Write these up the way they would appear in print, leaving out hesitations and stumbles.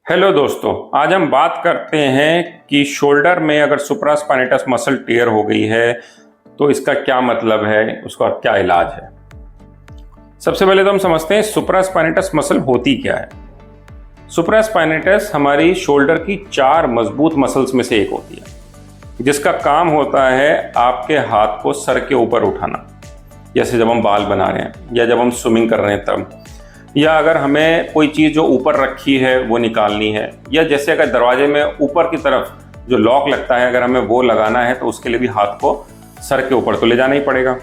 Hello दोस्तों, आज हम बात करते हैं कि शोल्डर में अगर सुप्रास्पाइनेटस मसल टेयर हो गई है तो इसका क्या मतलब है, उसका क्या इलाज है। सबसे पहले तो हम समझते हैं सुप्रास्पाइनेटस मसल होती क्या है। सुप्रास्पाइनेटस हमारी शोल्डर की 4 मजबूत मसल्स में से एक होती है जिसका काम होता है आपके हाथ को सर के ऊपर उठाना, जैसे जब हम बाल बना रहे हैं या जब हम स्विमिंग कर रहे हैं तब, या अगर हमें कोई चीज़ जो ऊपर रखी है वो निकालनी है, या जैसे अगर दरवाजे में ऊपर की तरफ जो लॉक लगता है अगर हमें वो लगाना है तो उसके लिए भी हाथ को सर के ऊपर तो ले जाना ही पड़ेगा।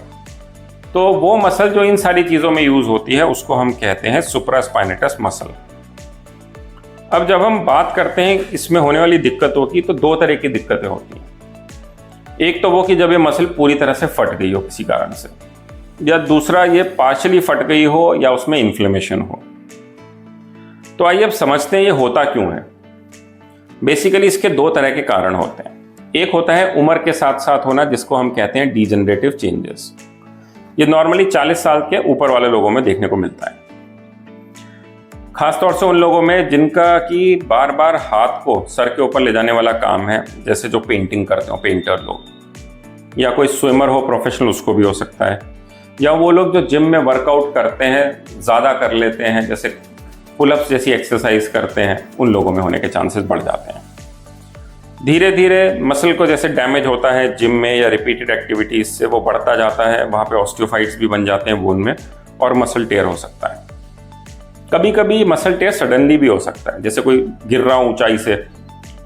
तो वो मसल जो इन सारी चीज़ों में यूज़ होती है उसको हम कहते हैं सुप्रास्पाइनेटस मसल। अब जब हम बात करते हैं इसमें होने वाली दिक्कतों की, तो 2 तरह की दिक्कतें होती हैं। एक तो वो कि जब ये मसल पूरी तरह से फट गई हो किसी कारण से, या दूसरा ये पार्शियली फट गई हो या उसमें इन्फ्लेमेशन हो। तो आइए अब समझते हैं ये होता क्यों है। बेसिकली इसके 2 तरह के कारण होते हैं। एक होता है उम्र के साथ साथ होना, जिसको हम कहते हैं डीजनरेटिव चेंजेस। ये नॉर्मली 40 साल के ऊपर वाले लोगों में देखने को मिलता है, खासतौर से उन लोगों में जिनका कि बार बार हाथ को सर के ऊपर ले जाने वाला काम है, जैसे जो पेंटिंग करते हो, पेंटर लोग, या कोई स्विमर हो प्रोफेशनल, उसको भी हो सकता है, या वो लोग जो जिम में वर्कआउट करते हैं, ज़्यादा कर लेते हैं, जैसे पुलअप्स जैसी एक्सरसाइज करते हैं, उन लोगों में होने के चांसेस बढ़ जाते हैं। धीरे धीरे मसल को जैसे डैमेज होता है जिम में या रिपीटेड एक्टिविटीज से, वो बढ़ता जाता है, वहाँ पे ऑस्टियोफाइट्स भी बन जाते हैं बोन में और मसल टेयर हो सकता है। कभी कभी मसल टेयर सडनली भी हो सकता है, जैसे कोई गिर रहा हो ऊंचाई से,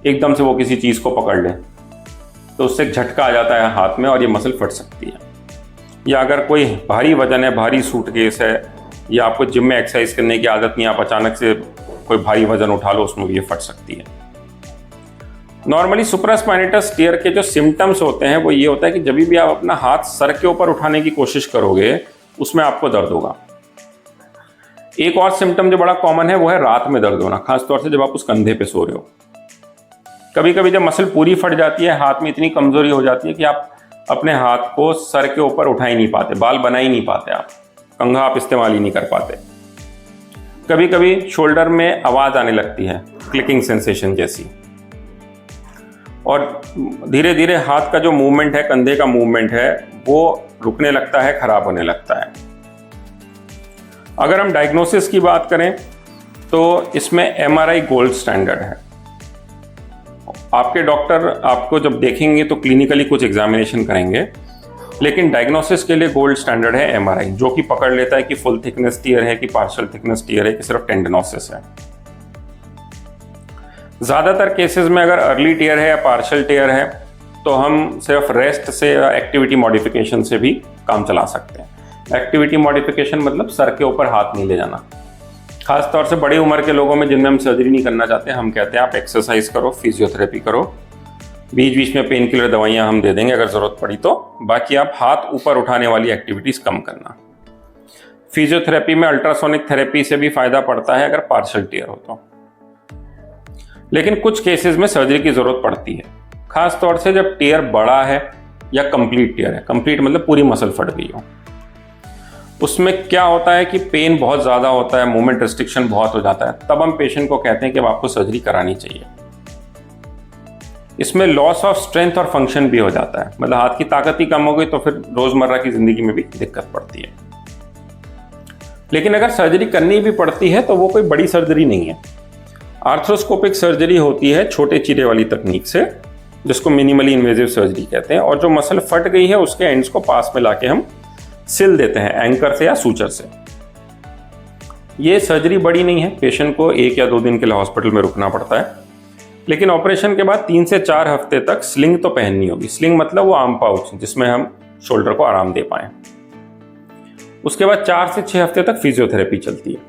एकदम से वो किसी चीज़ को पकड़ ले तो उससे झटका आ जाता है हाथ में और ये मसल फट सकती है। या अगर कोई भारी वजन है, भारी सूटकेस है, या आपको जिम में एक्सरसाइज करने की आदत नहीं, आप अचानक से कोई भारी वजन उठा लो, उसमें भी ये फट सकती है। नॉर्मली सुप्रास्पाइनेटस टेयर के जो सिम्टम्स होते हैं वो ये होता है कि जब भी आप अपना हाथ सर के ऊपर उठाने की कोशिश करोगे उसमें आपको दर्द होगा। एक और सिम्टम जो बड़ा कॉमन है वो है रात में दर्द होना, खासतौर से जब आप उस कंधे पे सो रहे हो। कभी कभी जब मसल पूरी फट जाती है, हाथ में इतनी कमजोरी हो जाती है कि आप अपने हाथ को सर के ऊपर उठा ही नहीं पाते, बाल बना ही नहीं पाते, आप कंघा आप इस्तेमाल ही नहीं कर पाते। कभी कभी शोल्डर में आवाज आने लगती है, क्लिकिंग सेंसेशन जैसी, और धीरे धीरे हाथ का जो मूवमेंट है, कंधे का मूवमेंट है, वो रुकने लगता है, खराब होने लगता है। अगर हम डायग्नोसिस की बात करें तो इसमें एमआरआई गोल्ड स्टैंडर्ड है। आपके डॉक्टर आपको जब देखेंगे तो क्लिनिकली कुछ एग्जामिनेशन करेंगे, लेकिन डायग्नोसिस के लिए गोल्ड स्टैंडर्ड है एमआरआई, जो कि पकड़ लेता है कि फुल थिकनेस टीयर है कि पार्शियल थिकनेस टीयर है कि सिर्फ टेंडनोसिस है। ज़्यादातर केसेस में अगर अर्ली टीयर है या पार्शियल टीयर है तो हम सिर्फ रेस्ट से या एक्टिविटी मॉडिफिकेशन से भी काम चला सकते हैं। एक्टिविटी मॉडिफिकेशन मतलब सर के ऊपर हाथ नहीं ले जाना। खासतौर से बड़ी उम्र के लोगों में जिनमें हम सर्जरी नहीं करना चाहते, हम कहते हैं आप एक्सरसाइज करो, फिजियोथेरेपी करो, बीच बीच में पेन किलर दवाइयाँ हम दे देंगे अगर ज़रूरत पड़ी तो, बाकी आप हाथ ऊपर उठाने वाली एक्टिविटीज़ कम करना। फिजियोथेरेपी में अल्ट्रासोनिक थेरेपी से भी फायदा पड़ता है अगर पार्शियल टीयर हो तो, लेकिन कुछ केसेस में सर्जरी की ज़रूरत पड़ती है, खासतौर से जब टीयर बड़ा है या कंप्लीट टीयर है। कंप्लीट मतलब पूरी मसल फट गई हो। उसमें क्या होता है कि पेन बहुत ज़्यादा होता है, मूवमेंट रिस्ट्रिक्शन बहुत हो जाता है, तब हम पेशेंट को कहते हैं कि अब आपको सर्जरी करानी चाहिए। इसमें लॉस ऑफ स्ट्रेंथ और फंक्शन भी हो जाता है, मतलब हाथ की ताकत ही कम हो गई तो फिर रोज़मर्रा की ज़िंदगी में भी दिक्कत पड़ती है। लेकिन अगर सर्जरी करनी भी पड़ती है तो वो कोई बड़ी सर्जरी नहीं है। आर्थ्रोस्कोपिक सर्जरी होती है छोटे चीरे वाली तकनीक से, जिसको मिनिमली इन्वेजिव सर्जरी कहते हैं, और जो मसल फट गई है उसके एंड्स को पास में लाके हम सिल देते हैं एंकर से या सूचर से। ये सर्जरी बड़ी नहीं है, पेशेंट को 1 या 2 दिन के लिए हॉस्पिटल में रुकना पड़ता है, लेकिन ऑपरेशन के बाद 3 से 4 हफ्ते तक स्लिंग तो पहननी होगी। स्लिंग मतलब वो आर्म पाउच जिसमें हम शोल्डर को आराम दे पाएं। उसके बाद 4 से 6 हफ्ते तक फिजियोथेरेपी चलती है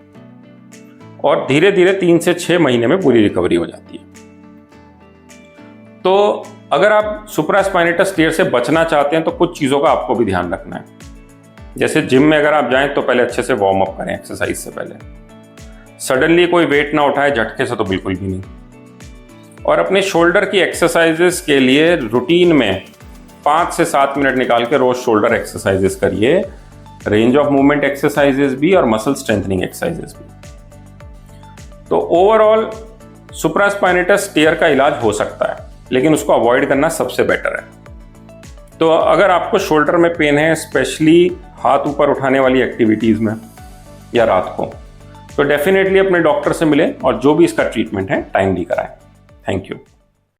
और धीरे धीरे 3 से 6 महीने में पूरी रिकवरी हो जाती है। तो अगर आप सुप्रास्पाइनेटस टीयर से बचना चाहते हैं तो कुछ चीज़ों का आपको भी ध्यान रखना है। जैसे जिम में अगर आप जाएं तो पहले अच्छे से वार्म अप करें एक्सरसाइज से पहले। सडनली कोई वेट ना उठाए झटके से, तो बिल्कुल भी नहीं। और अपने शोल्डर की एक्सरसाइजेस के लिए रूटीन में 5 से 7 मिनट निकाल के रोज शोल्डर एक्सरसाइजेस करिए, रेंज ऑफ मूवमेंट एक्सरसाइजेस भी और मसल स्ट्रेंथनिंग एक्सरसाइजेस भी। तो ओवरऑल सुप्रास्पाइनेटस टियर का इलाज हो सकता है, लेकिन उसको अवॉइड करना सबसे बेटर है। तो अगर आपको शोल्डर में पेन है, स्पेशली हाथ ऊपर उठाने वाली एक्टिविटीज़ में या रात को, तो डेफिनेटली अपने डॉक्टर से मिलें और जो भी इसका ट्रीटमेंट है टाइमली कराएं। Thank you.